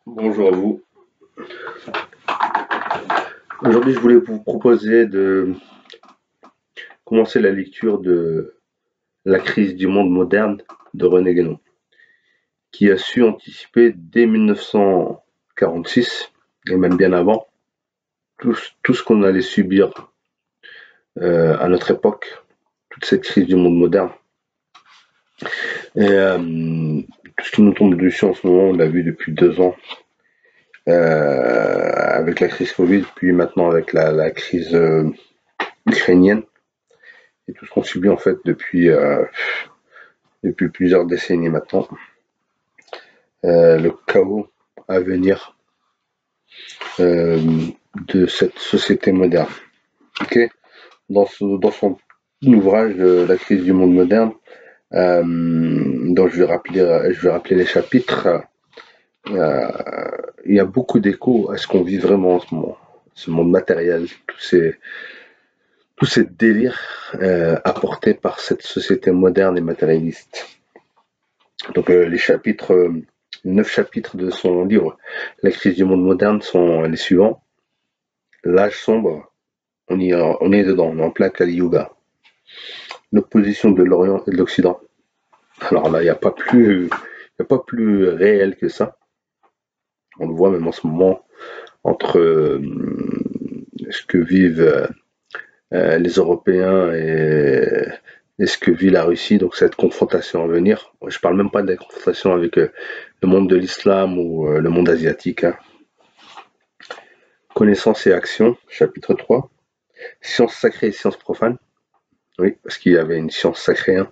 Bonjour à vous. Aujourd'hui, je voulais vous proposer de commencer la lecture de La crise du monde moderne de René Guénon, qui a su anticiper dès 1946, et même bien avant, tout ce qu'on allait subir à notre époque, toute cette crise du monde moderne. Et tout ce qui nous tombe dessus en ce moment, on l'a vu depuis 2 ans, avec la crise Covid, puis maintenant avec la crise ukrainienne, et tout ce qu'on subit en fait depuis plusieurs décennies maintenant. Le chaos à venir euh, de cette société moderne. Ok. Dans son ouvrage La crise du monde moderne, dont je vais rappeler les chapitres, euh, il y a beaucoup d'échos à ce qu'on vit vraiment en ce moment. Ce monde matériel, tous ces délires apportés par cette société moderne et matérialiste. Donc les chapitres, 9 chapitres de son livre La crise du monde moderne sont les suivants. L'âge sombre, on est dedans, on est en plein Kali Yuga. L'opposition de l'Orient et de l'Occident. Alors là, y a pas plus réel que ça. On le voit même en ce moment entre ce que vivent les Européens et ce que vit la Russie, donc cette confrontation à venir. Je parle même pas de la confrontation avec le monde de l'islam ou le monde asiatique, hein. Connaissance et action, chapitre 3. Science sacrée et science profane. Oui, parce qu'il y avait une science sacrée, hein.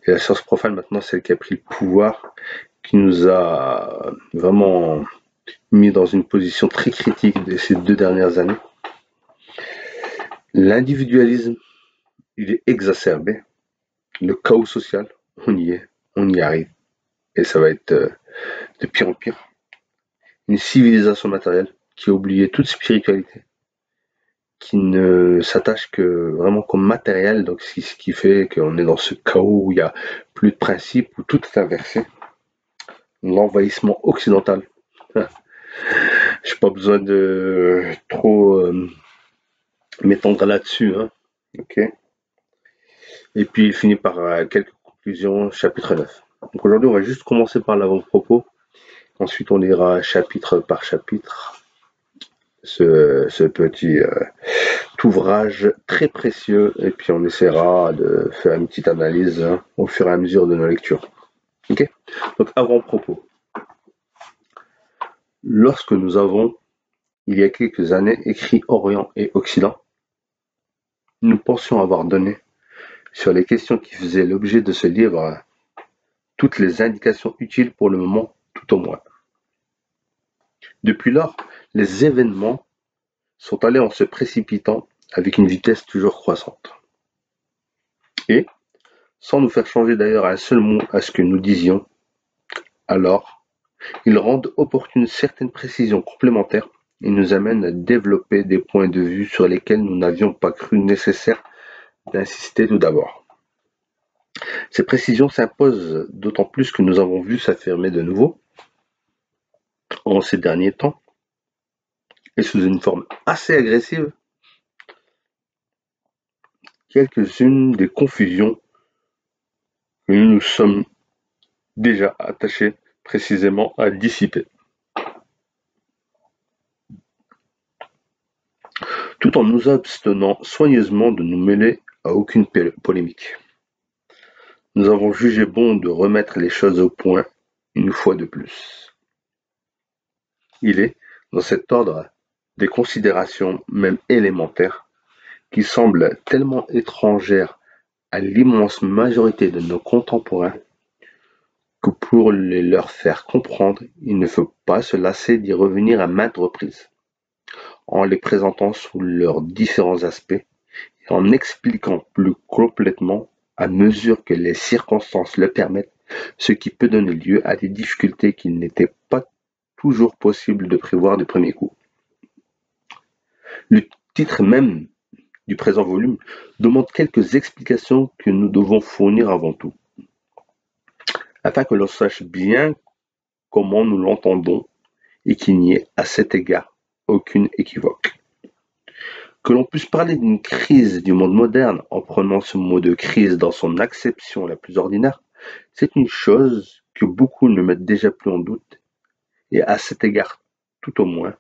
Et la science profane, maintenant, c'est elle qui a pris le pouvoir, qui nous a vraiment mis dans une position très critique ces 2 dernières années. L'individualisme, il est exacerbé. Le chaos social, on y est, on y arrive. Et ça va être de pire en pire. Une civilisation matérielle qui a oublié toute spiritualité, qui ne s'attache que vraiment qu'au matériel, donc ce qui fait qu'on est dans ce chaos où il n'y a plus de principe, où tout est inversé. L'envahissement occidental. J'ai pas besoin de trop m'étendre là-dessus, hein. Ok. Et puis il finit par quelques conclusions, chapitre 9. Donc aujourd'hui, on va juste commencer par l'avant-propos. Ensuite, on lira chapitre par chapitre ce petit ouvrage très précieux. Et puis on essaiera de faire une petite analyse, hein, au fur et à mesure de nos lectures. Ok. Donc avant-propos. Lorsque nous avons, il y a quelques années, écrit Orient et Occident, nous pensions avoir donné, sur les questions qui faisaient l'objet de ce livre, toutes les indications utiles pour le moment, tout au moins. Depuis lors, les événements sont allés en se précipitant avec une vitesse toujours croissante. Et, sans nous faire changer d'ailleurs un seul mot à ce que nous disions, alors, ils rendent opportune certaines précisions complémentaires et nous amènent à développer des points de vue sur lesquels nous n'avions pas cru nécessaire d'insister tout d'abord. Ces précisions s'imposent d'autant plus que nous avons vu s'affirmer de nouveau, en ces derniers temps, et sous une forme assez agressive, quelques-unes des confusions que nous nous sommes déjà attachés précisément à dissiper, tout en nous abstenant soigneusement de nous mêler à aucune polémique. Nous avons jugé bon de remettre les choses au point une fois de plus. Il est, dans cet ordre, des considérations même élémentaires qui semblent tellement étrangères à l'immense majorité de nos contemporains que pour les leur faire comprendre, il ne faut pas se lasser d'y revenir à maintes reprises, en les présentant sous leurs différents aspects et en expliquant plus complètement à mesure que les circonstances le permettent, ce qui peut donner lieu à des difficultés qu'il n'était pas toujours possible de prévoir du premier coup. Le titre même du présent volume demande quelques explications que nous devons fournir avant tout, afin que l'on sache bien comment nous l'entendons et qu'il n'y ait à cet égard aucune équivoque. Que l'on puisse parler d'une crise du monde moderne en prenant ce mot de crise dans son acception la plus ordinaire, c'est une chose que beaucoup ne mettent déjà plus en doute, et à cet égard tout au moins,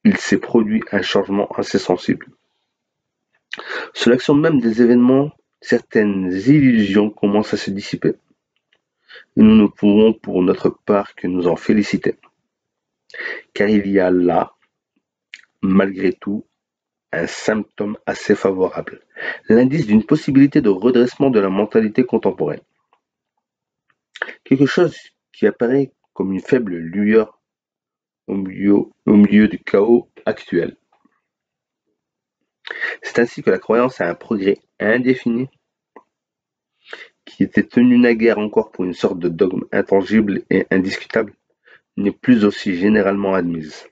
il s'est produit un changement assez sensible. Sous l'action même des événements, certaines illusions commencent à se dissiper, et nous ne pouvons pour notre part que nous en féliciter, car il y a là, malgré tout, un symptôme assez favorable, l'indice d'une possibilité de redressement de la mentalité contemporaine. Quelque chose qui apparaît comme une faible lueur au milieu du chaos actuel. C'est ainsi que la croyance à un progrès indéfini, qui était tenu naguère encore pour une sorte de dogme intangible et indiscutable, n'est plus aussi généralement admise.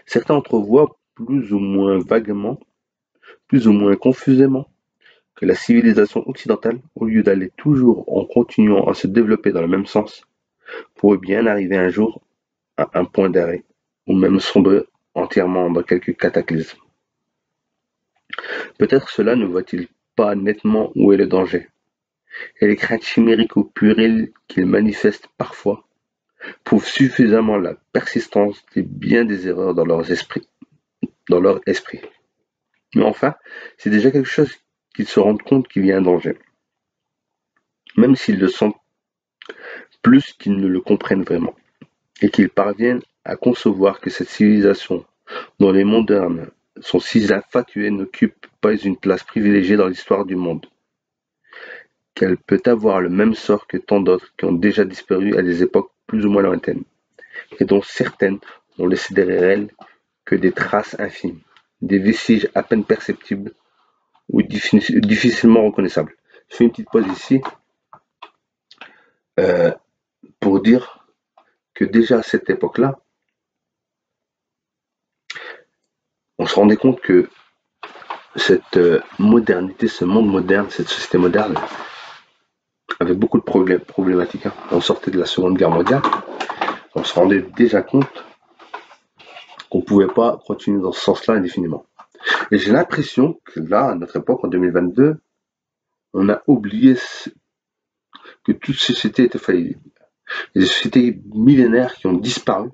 Certains entrevoient plus ou moins vaguement, plus ou moins confusément, que la civilisation occidentale, au lieu d'aller toujours en continuant à se développer dans le même sens, pourrait bien arriver un jour à un point d'arrêt, ou même sombrer entièrement dans quelque cataclysme. Peut-être cela ne voit-il pas nettement où est le danger, et les craintes chimériques ou puériles qu'ils manifestent parfois prouvent suffisamment la persistance de bien des erreurs dans leur esprit. Mais enfin, c'est déjà quelque chose qu'ils se rendent compte qu'il y a un danger, même s'ils le sentent plus qu'ils ne le comprennent vraiment, et qu'ils parviennent à concevoir que cette civilisation, dont les modernes sont si infatués, n'occupe pas une place privilégiée dans l'histoire du monde, qu'elle peut avoir le même sort que tant d'autres qui ont déjà disparu à des époques plus ou moins lointaines, et dont certaines n'ont laissé derrière elles que des traces infimes, des vestiges à peine perceptibles ou difficilement reconnaissables. Je fais une petite pause ici euh, pour dire que déjà à cette époque-là, on se rendait compte que cette modernité, ce monde moderne, cette société moderne avait beaucoup de problématiques. On sortait de la Seconde Guerre mondiale, on se rendait déjà compte qu'on ne pouvait pas continuer dans ce sens-là indéfiniment. Et j'ai l'impression que là, à notre époque, en 2022, on a oublié que toute société était faillible. Il y a des sociétés millénaires qui ont disparu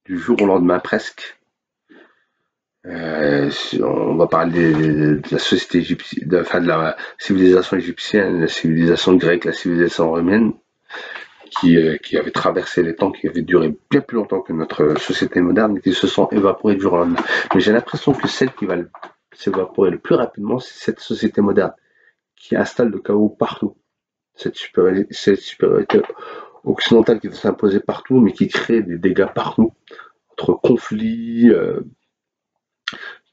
du jour au lendemain presque. On va parler de la société égyptienne, de la civilisation égyptienne, la civilisation grecque, la civilisation romaine, qui avait traversé les temps, qui avait duré bien plus longtemps que notre société moderne, et qui se sont évaporées du jour au lendemain. Mais j'ai l'impression que celle qui va s'évaporer le plus rapidement, c'est cette société moderne, qui installe le chaos partout. Cette supériorité occidentale qui va s'imposer partout, mais qui crée des dégâts partout, entre conflits,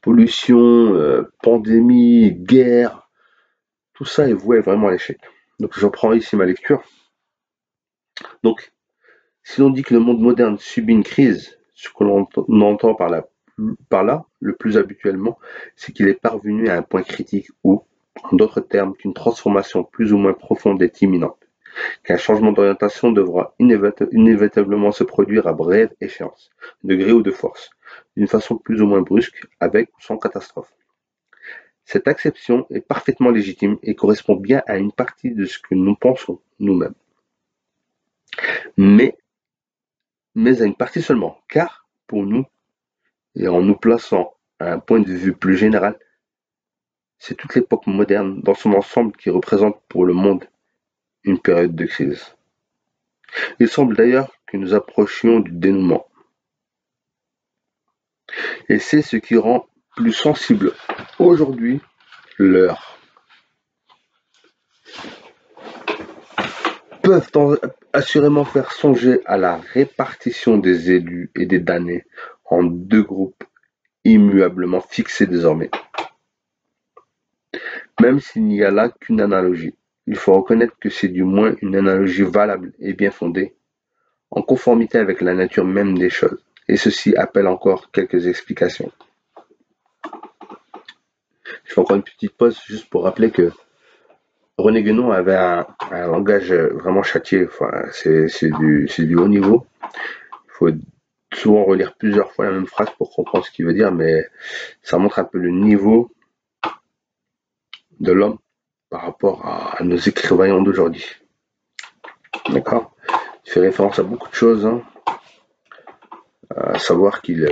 pollution, pandémie, guerre, tout ça est voué vraiment à l'échec. Donc je reprends ici ma lecture. Donc, si l'on dit que le monde moderne subit une crise, ce que l'on entend par là, le plus habituellement, c'est qu'il est parvenu à un point critique où, en d'autres termes, qu'une transformation plus ou moins profonde est imminente, qu'un changement d'orientation devra inévitablement se produire à brève échéance, de gré ou de force, d'une façon plus ou moins brusque, avec ou sans catastrophe. Cette acception est parfaitement légitime et correspond bien à une partie de ce que nous pensons nous-mêmes. Mais à une partie seulement, car, pour nous, et en nous plaçant à un point de vue plus général, c'est toute l'époque moderne dans son ensemble qui représente pour le monde une période de crise. Il semble d'ailleurs que nous approchions du dénouement. Et c'est ce qui rend plus sensible aujourd'hui l'heure. Peuvent assurément faire songer à la répartition des élus et des damnés en deux groupes immuablement fixés désormais. Même s'il n'y a là qu'une analogie, il faut reconnaître que c'est du moins une analogie valable et bien fondée, en conformité avec la nature même des choses, et ceci appelle encore quelques explications. Je fais encore une petite pause juste pour rappeler que René Guénon avait un langage vraiment châtié, enfin, c'est du haut niveau. Il faut souvent relire plusieurs fois la même phrase pour comprendre ce qu'il veut dire, mais ça montre un peu le niveau de l'homme par rapport à nos écrivains d'aujourd'hui. D'accord? Il fait référence à beaucoup de choses, hein, à savoir qu'il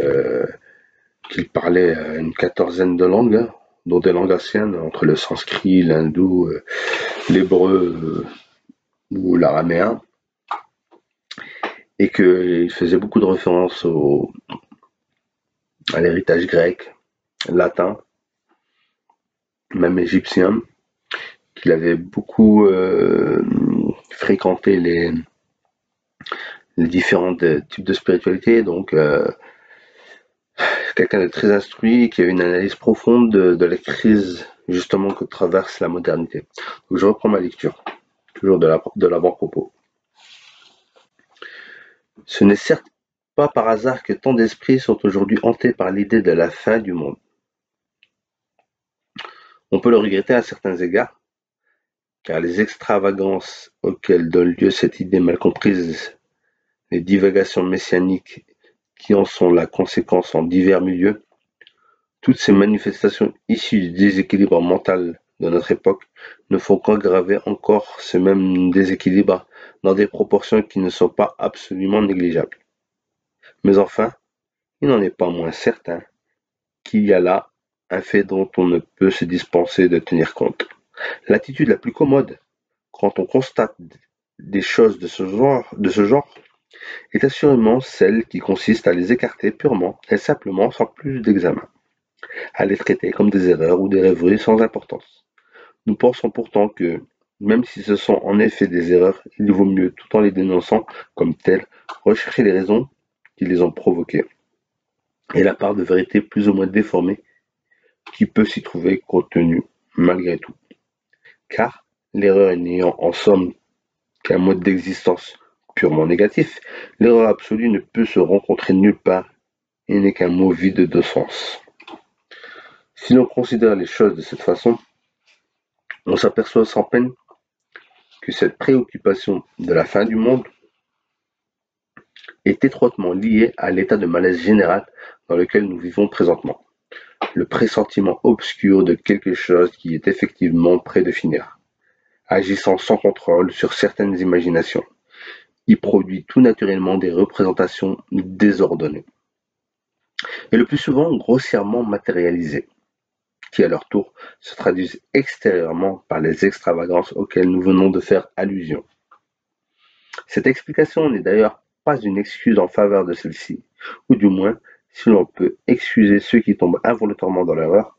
parlait une quatorzaine de langues, hein, dont des langues anciennes, entre le sanskrit, l'hindou, l'hébreu ou l'araméen, et qu'il faisait beaucoup de références à l'héritage grec, latin, même égyptien, qu'il avait beaucoup fréquenté les différents types de spiritualité, donc quelqu'un de très instruit, qui a une analyse profonde de la crise justement que traverse la modernité. Donc je reprends ma lecture, toujours de l'avant-propos. Ce n'est certes pas par hasard que tant d'esprits sont aujourd'hui hantés par l'idée de la fin du monde. On peut le regretter à certains égards, car les extravagances auxquelles donne lieu cette idée mal comprise, les divagations messianiques qui en sont la conséquence en divers milieux, toutes ces manifestations issues du déséquilibre mental de notre époque ne font qu'aggraver encore ce même déséquilibre dans des proportions qui ne sont pas absolument négligeables. Mais enfin, il n'en est pas moins certain qu'il y a là un fait dont on ne peut se dispenser de tenir compte. L'attitude la plus commode, quand on constate des choses de ce genre, est assurément celle qui consiste à les écarter purement et simplement sans plus d'examen, à les traiter comme des erreurs ou des rêveries sans importance. Nous pensons pourtant que, même si ce sont en effet des erreurs, il vaut mieux, tout en les dénonçant comme telles, rechercher les raisons qui les ont provoquées, et la part de vérité plus ou moins déformée qui peut s'y trouver contenue malgré tout. Car, l'erreur n'ayant en somme qu'un mode d'existence purement négatif, l'erreur absolue ne peut se rencontrer nulle part et n'est qu'un mot vide de sens. Si l'on considère les choses de cette façon, on s'aperçoit sans peine que cette préoccupation de la fin du monde est étroitement liée à l'état de malaise général dans lequel nous vivons présentement, le pressentiment obscur de quelque chose qui est effectivement près de finir, agissant sans contrôle sur certaines imaginations. Il produit tout naturellement des représentations désordonnées, et le plus souvent grossièrement matérialisées, qui à leur tour se traduisent extérieurement par les extravagances auxquelles nous venons de faire allusion. Cette explication n'est d'ailleurs pas une excuse en faveur de celle-ci, ou du moins, si l'on peut excuser ceux qui tombent involontairement dans l'erreur,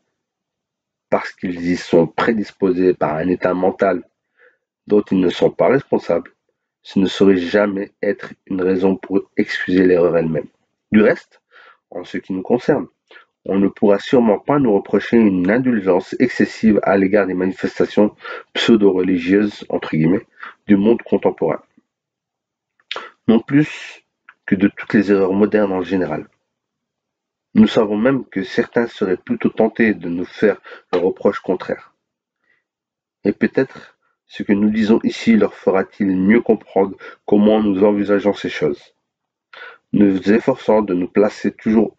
parce qu'ils y sont prédisposés par un état mental dont ils ne sont pas responsables, ce ne saurait jamais être une raison pour excuser l'erreur elle-même. Du reste, en ce qui nous concerne, on ne pourra sûrement pas nous reprocher une indulgence excessive à l'égard des manifestations pseudo-religieuses, entre guillemets, du monde contemporain, non plus que de toutes les erreurs modernes en général. Nous savons même que certains seraient plutôt tentés de nous faire le reproche contraire. Et peut-être ce que nous disons ici leur fera-t-il mieux comprendre comment nous envisageons ces choses, nous efforçant de nous placer toujours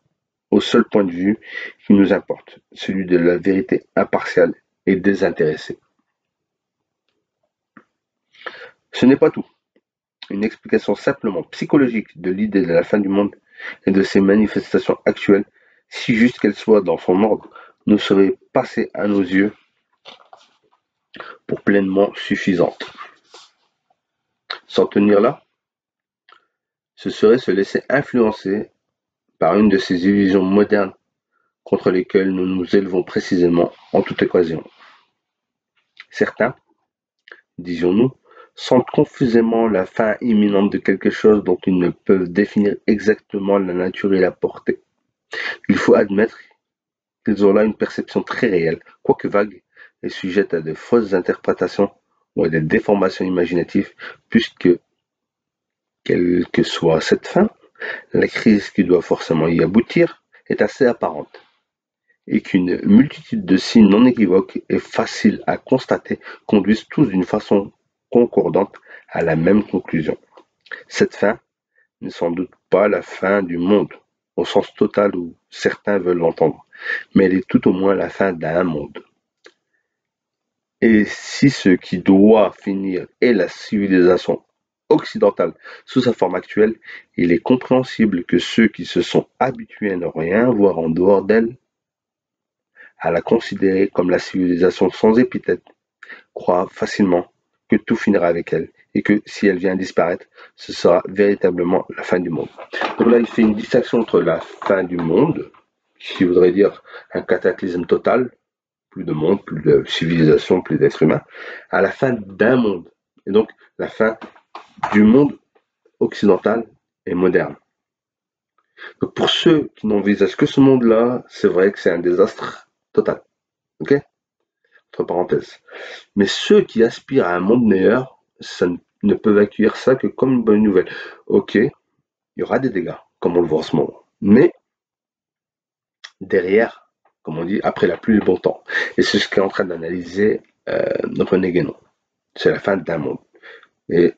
au seul point de vue qui nous importe, celui de la vérité impartiale et désintéressée. Ce n'est pas tout. Une explication simplement psychologique de l'idée de la fin du monde et de ses manifestations actuelles, si juste qu'elle soit dans son ordre, ne serait passée à nos yeux pour pleinement suffisante. S'en tenir là, ce serait se laisser influencer par une de ces illusions modernes contre lesquelles nous nous élevons précisément en toute occasion. Certains, disions-nous, sentent confusément la fin imminente de quelque chose dont ils ne peuvent définir exactement la nature et la portée. Il faut admettre qu'ils ont là une perception très réelle, quoique vague, et sujette à de fausses interprétations ou à des déformations imaginatives, puisque, quelle que soit cette fin, la crise qui doit forcément y aboutir est assez apparente, et qu'une multitude de signes non équivoques et faciles à constater conduisent tous d'une façon concordante à la même conclusion. Cette fin n'est sans doute pas la fin du monde, au sens total où certains veulent l'entendre, mais elle est tout au moins la fin d'un monde. Et si ce qui doit finir est la civilisation occidentale sous sa forme actuelle, il est compréhensible que ceux qui se sont habitués à ne rien voir en dehors d'elle, à la considérer comme la civilisation sans épithète, croient facilement que tout finira avec elle et que si elle vient disparaître, ce sera véritablement la fin du monde. Donc là, il fait une distinction entre la fin du monde, qui voudrait dire un cataclysme total, plus de monde, plus de civilisation, plus d'êtres humains, à la fin d'un monde. Et donc la fin du monde occidental et moderne. Donc pour ceux qui n'envisagent que ce monde-là, c'est vrai que c'est un désastre total. Ok? Entre parenthèses. Mais ceux qui aspirent à un monde meilleur, ça ne peuvent accueillir ça que comme une bonne nouvelle. Ok, il y aura des dégâts, comme on le voit en ce moment. Mais derrière, comme on dit, après la pluie, le bon temps. Et c'est ce qu'est en train d'analyser René Guénon. C'est la fin d'un monde. Et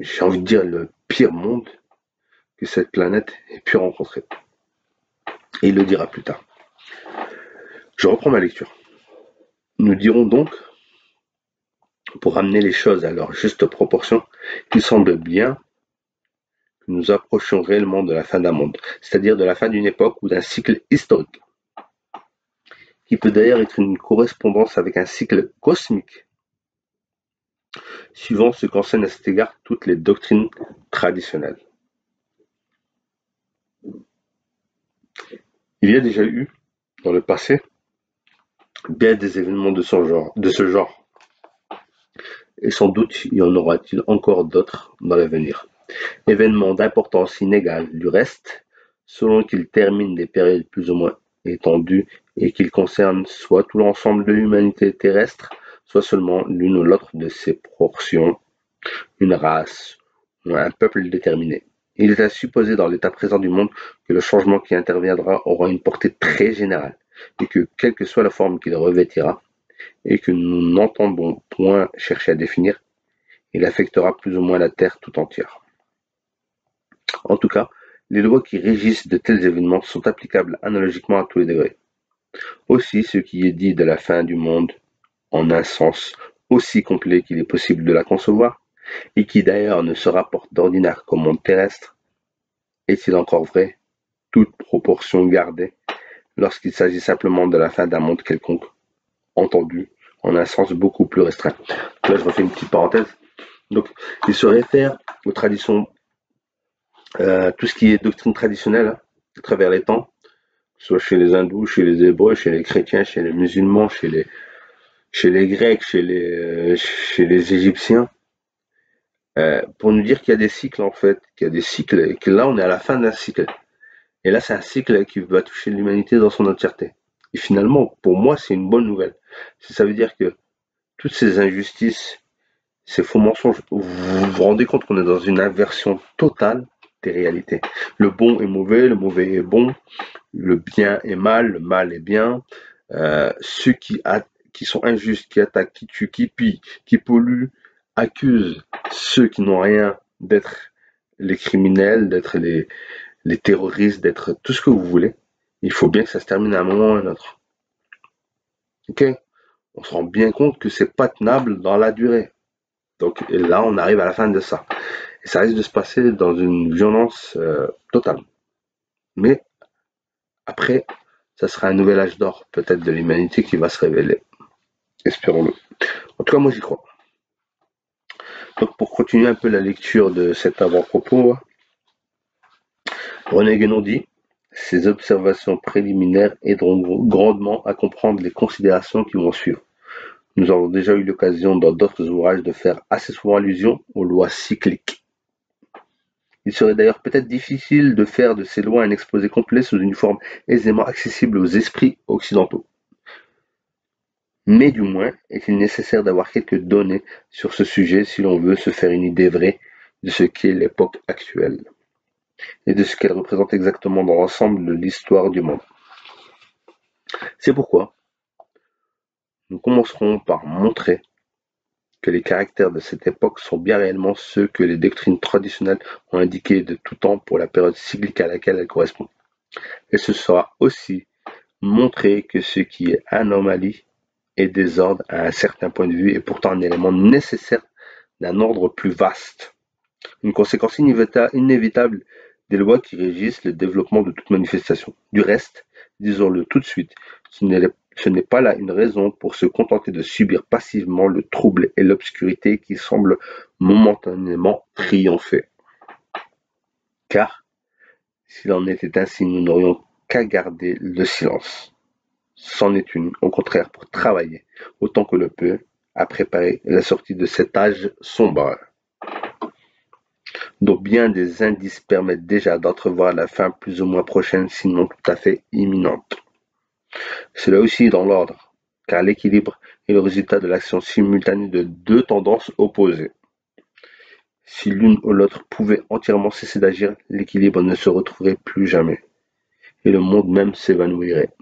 j'ai envie de dire le pire monde que cette planète ait pu rencontrer. Et il le dira plus tard. Je reprends ma lecture. Nous dirons donc, pour ramener les choses à leur juste proportion, qu'il semble bien que nous approchions réellement de la fin d'un monde, c'est-à-dire de la fin d'une époque ou d'un cycle historique, qui peut d'ailleurs être une correspondance avec un cycle cosmique, suivant ce qu'enseignent à cet égard toutes les doctrines traditionnelles. Il y a déjà eu, dans le passé, bien des événements de ce genre, et sans doute y en aura-t-il encore d'autres dans l'avenir. Événements d'importance inégale du reste, selon qu'ils terminent des périodes plus ou moins étendues et qu'ils concernent soit tout l'ensemble de l'humanité terrestre, soit seulement l'une ou l'autre de ses portions, une race ou un peuple déterminé. Il est à supposer dans l'état présent du monde que le changement qui interviendra aura une portée très générale et que, quelle que soit la forme qu'il revêtira, et que nous n'entendons point chercher à définir, il affectera plus ou moins la Terre tout entière. En tout cas, les lois qui régissent de tels événements sont applicables analogiquement à tous les degrés. Aussi, ce qui est dit de la fin du monde, en un sens aussi complet qu'il est possible de la concevoir, et qui d'ailleurs ne se rapporte d'ordinaire qu'au monde terrestre, est-il encore vrai, toute proportion gardée, lorsqu'il s'agit simplement de la fin d'un monde quelconque, entendu en un sens beaucoup plus restreint. Là, je refais une petite parenthèse. Donc, il se réfère aux traditions, tout ce qui est doctrine traditionnelle, hein, à travers les temps, soit chez les hindous, chez les hébreux, chez les chrétiens, chez les musulmans, chez les grecs, chez les égyptiens, pour nous dire qu'il y a des cycles en fait, qu'il y a des cycles, et que là on est à la fin d'un cycle. Et là c'est un cycle qui va toucher l'humanité dans son entièreté. Et finalement, pour moi, c'est une bonne nouvelle. Ça veut dire que toutes ces injustices, ces faux mensonges, vous vous rendez compte qu'on est dans une inversion totale des réalités. Le bon est mauvais, le mauvais est bon, le bien est mal, le mal est bien. Ceux qui sont injustes, qui attaquent, qui tuent, qui pillent, qui polluent, accusent ceux qui n'ont rien d'être les criminels, d'être les terroristes, d'être tout ce que vous voulez. Il faut bien que ça se termine à un moment ou à un autre. Ok? On se rend bien compte que c'est pas tenable dans la durée. Donc et là, on arrive à la fin de ça. Et ça risque de se passer dans une violence totale. Mais après, ça sera un nouvel âge d'or, peut-être de l'humanité qui va se révéler. Espérons-le. En tout cas, moi j'y crois. Donc pour continuer un peu la lecture de cet avant-propos, René Guénon dit ces observations préliminaires aideront grandement à comprendre les considérations qui vont suivre. Nous avons déjà eu l'occasion dans d'autres ouvrages de faire assez souvent allusion aux lois cycliques. Il serait d'ailleurs peut-être difficile de faire de ces lois un exposé complet sous une forme aisément accessible aux esprits occidentaux. Mais du moins, est-il nécessaire d'avoir quelques données sur ce sujet si l'on veut se faire une idée vraie de ce qu'est l'époque actuelle et de ce qu'elle représente exactement dans l'ensemble de l'histoire du monde. C'est pourquoi nous commencerons par montrer que les caractères de cette époque sont bien réellement ceux que les doctrines traditionnelles ont indiqués de tout temps pour la période cyclique à laquelle elles correspondent. Et ce sera aussi montré que ce qui est anomalie et désordre à un certain point de vue est pourtant un élément nécessaire d'un ordre plus vaste, une conséquence inévitable des lois qui régissent le développement de toute manifestation. Du reste, disons-le tout de suite, ce n'est pas là une raison pour se contenter de subir passivement le trouble et l'obscurité qui semblent momentanément triompher. Car, s'il en était ainsi, nous n'aurions qu'à garder le silence. C'en est une, au contraire, pour travailler, autant que le peut, à préparer la sortie de cet âge sombre, dont bien des indices permettent déjà d'entrevoir la fin plus ou moins prochaine, sinon tout à fait imminente. Cela aussi dans l'ordre, car l'équilibre est le résultat de l'action simultanée de deux tendances opposées. Si l'une ou l'autre pouvait entièrement cesser d'agir, l'équilibre ne se retrouverait plus jamais, et le monde même s'évanouirait.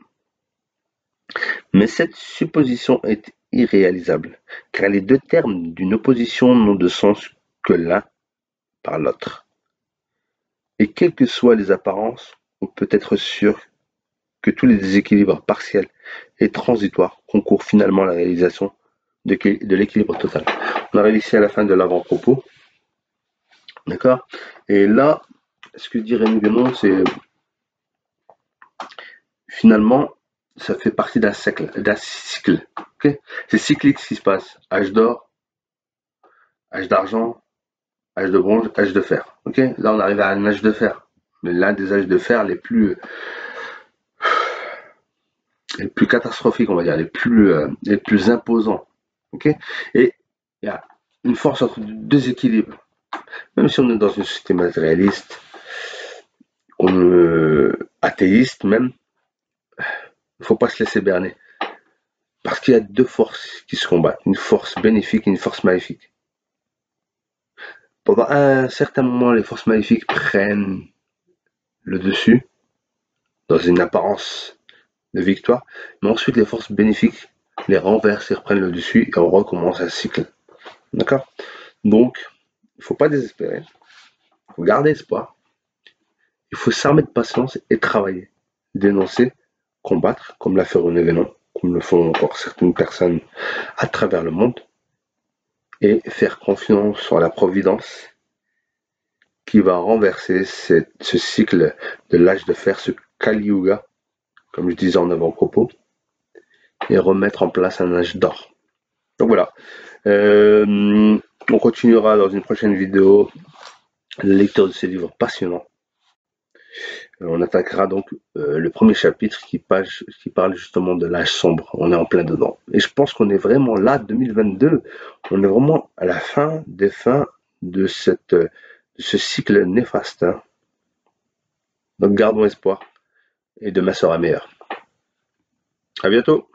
Mais cette supposition est irréalisable, car les deux termes d'une opposition n'ont de sens que l'un par l'autre. Et quelles que soient les apparences, on peut être sûr que tous les déséquilibres partiels et transitoires concourent finalement à la réalisation de l'équilibre total. On arrive ici à la fin de l'avant-propos. D'accord? Et là, ce que dit Rémi Guénon, c'est finalement, ça fait partie d'un cycle. Okay, c'est cyclique ce qui se passe. Âge d'or, âge d'argent, âge de bronze, âge de fer. Okay, là, on arrive à un âge de fer. Mais l'un des âges de fer les plus catastrophiques, on va dire, les plus imposants. Okay, et il y a une force entre deux équilibres. Même si on est dans une société matérialiste, athéiste même, il ne faut pas se laisser berner. Parce qu'il y a deux forces qui se combattent, une force bénéfique et une force maléfique. Pendant un certain moment, les forces maléfiques prennent le dessus, dans une apparence de victoire, mais ensuite les forces bénéfiques les renversent et reprennent le dessus, et on recommence un cycle. D'accord? Donc, il ne faut pas désespérer, il faut garder espoir, il faut s'armer de patience et travailler, dénoncer, combattre, comme l'a fait René Guénon, comme le font encore certaines personnes à travers le monde, et faire confiance en la providence qui va renverser ce cycle de l'âge de fer, ce Kali Yuga, comme je disais en avant-propos, et remettre en place un âge d'or. Donc voilà, on continuera dans une prochaine vidéo la lecture de ces livres passionnants. On attaquera donc le premier chapitre qui parle justement de l'âge sombre. On est en plein dedans. Et je pense qu'on est vraiment là, 2022. On est vraiment à la fin des fins de ce cycle néfaste. Hein. Donc gardons espoir et demain sera meilleur. À bientôt.